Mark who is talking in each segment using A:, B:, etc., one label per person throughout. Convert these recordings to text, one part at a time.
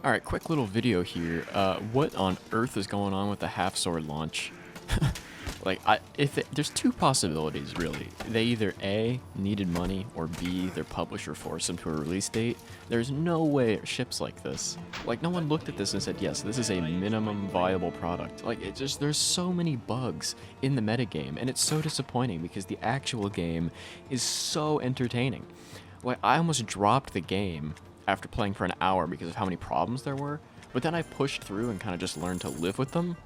A: Alright, quick little video here. What on earth is going on with the half sword launch? There's two possibilities, really. They either A, needed money, or B, their publisher forced them to a release date. There's no way it ships like this. Like, no one looked at this and said, yes, this is a minimum viable product. Like, there's so many bugs in the metagame, and it's so disappointing because the actual game is so entertaining. Like, I almost dropped the game after playing for an hour because of how many problems there were, but then I pushed through and kind of just learned to live with them,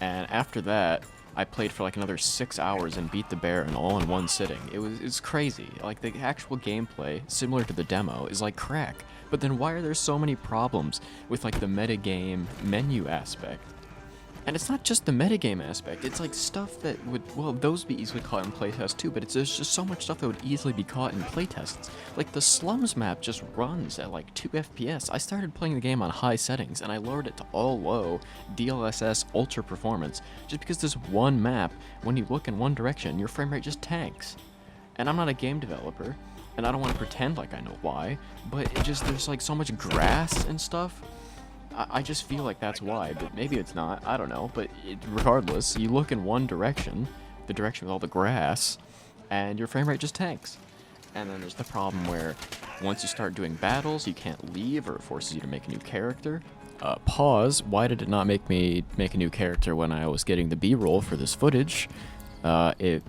A: and after that, I played for like another 6 hours and beat the Baron all in one sitting. It's crazy. Like, the actual gameplay, similar to the demo, is like crack, but then why are there so many problems with like the metagame menu aspect? And it's not just the metagame aspect, it's like stuff that would, well, those be easily caught in playtests too, but there's just so much stuff that would easily be caught in playtests. Like, the slums map just runs at like 2 FPS. I started playing the game on high settings, and I lowered it to all low, DLSS ultra performance, just because this one map, when you look in one direction, your frame rate just tanks. And I'm not a game developer, and I don't want to pretend like I know why, but there's like so much grass and stuff. I just feel like that's why, but maybe it's not, I don't know, but regardless, you look in one direction, the direction with all the grass, and your frame rate just tanks. And then there's the problem where once you start doing battles, you can't leave, or it forces you to make a new character. Pause, why did it not make me make a new character when I was getting the B-roll for this footage? It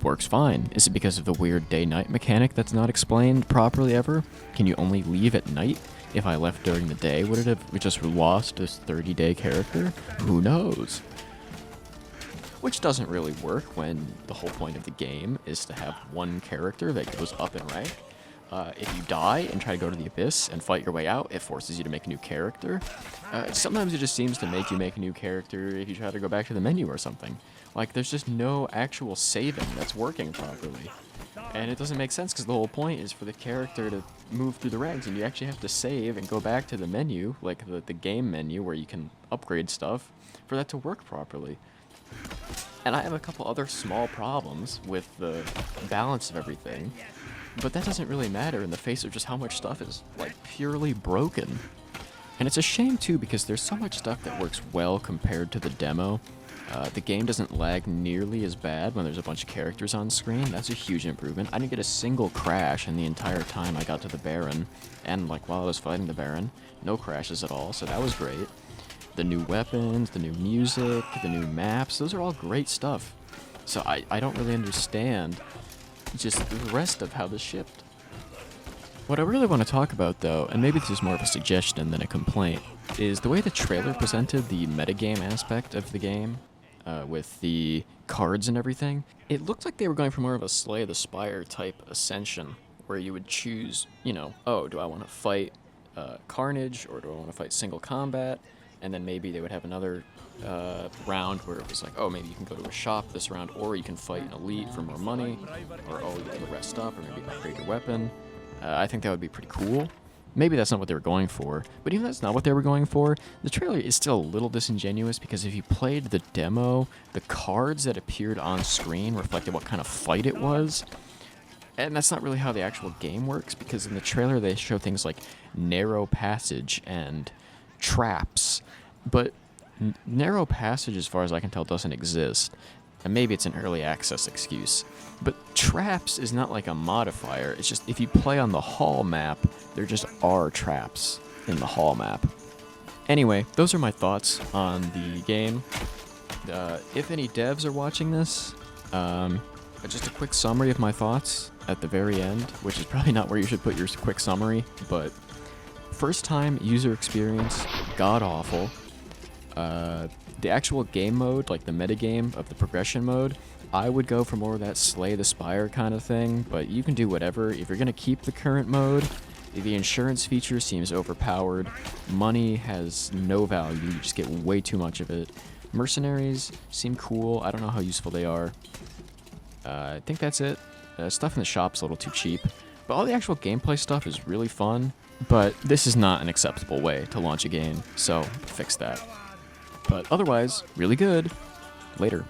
A: works fine. Is it because of the weird day-night mechanic that's not explained properly ever? Can you only leave at night? If I left during the day, would it have just lost this 30-day character? Who knows? Which doesn't really work when the whole point of the game is to have one character that goes up in rank. If you die and try to go to the Abyss and fight your way out, it forces you to make a new character. Sometimes it just seems to make you make a new character if you try to go back to the menu or something. Like, there's just no actual saving that's working properly. And it doesn't make sense because the whole point is for the character to move through the ranks, and you actually have to save and go back to the menu, like the game menu where you can upgrade stuff, for that to work properly. And I have a couple other small problems with the balance of everything, but that doesn't really matter in the face of just how much stuff is, like, purely broken. And it's a shame too because there's so much stuff that works well compared to the demo. The game doesn't lag nearly as bad when there's a bunch of characters on screen. That's a huge improvement. I didn't get a single crash in the entire time I got to the Baron, and like while I was fighting the Baron, no crashes at all, so that was great. The new weapons, the new music, the new maps, those are all great stuff. So I don't really understand just the rest of how this shipped. What I really want to talk about, though, and maybe this is more of a suggestion than a complaint, is the way the trailer presented the metagame aspect of the game, with the cards and everything. It looked like they were going for more of a Slay the Spire type ascension, where you would choose, you know, oh, do I want to fight Carnage, or do I want to fight single combat? And then maybe they would have another round where it was like, oh, maybe you can go to a shop this round, or you can fight an elite for more money, or oh, you can rest up, or maybe upgrade your weapon. I think that would be pretty cool. Maybe that's not what they were going for, but even if that's not what they were going for, the trailer is still a little disingenuous because if you played the demo, the cards that appeared on screen reflected what kind of fight it was. And that's not really how the actual game works, because in the trailer they show things like narrow passage and traps, but narrow passage, as far as I can tell, doesn't exist. And maybe it's an early access excuse. But traps is not like a modifier, it's just if you play on the hall map, there just are traps in the hall map. Anyway, those are my thoughts on the game. If any devs are watching this, just a quick summary of my thoughts at the very end, which is probably not where you should put your quick summary, but first time user experience, god awful. The actual game mode, like the metagame of the progression mode, I would go for more of that Slay the Spire kind of thing, but you can do whatever. If you're going to keep the current mode, the insurance feature seems overpowered, money has no value, you just get way too much of it. Mercenaries seem cool, I don't know how useful they are. I think that's it. Stuff in the shop's a little too cheap, but all the actual gameplay stuff is really fun, but this is not an acceptable way to launch a game, so fix that. But otherwise, really good. Later.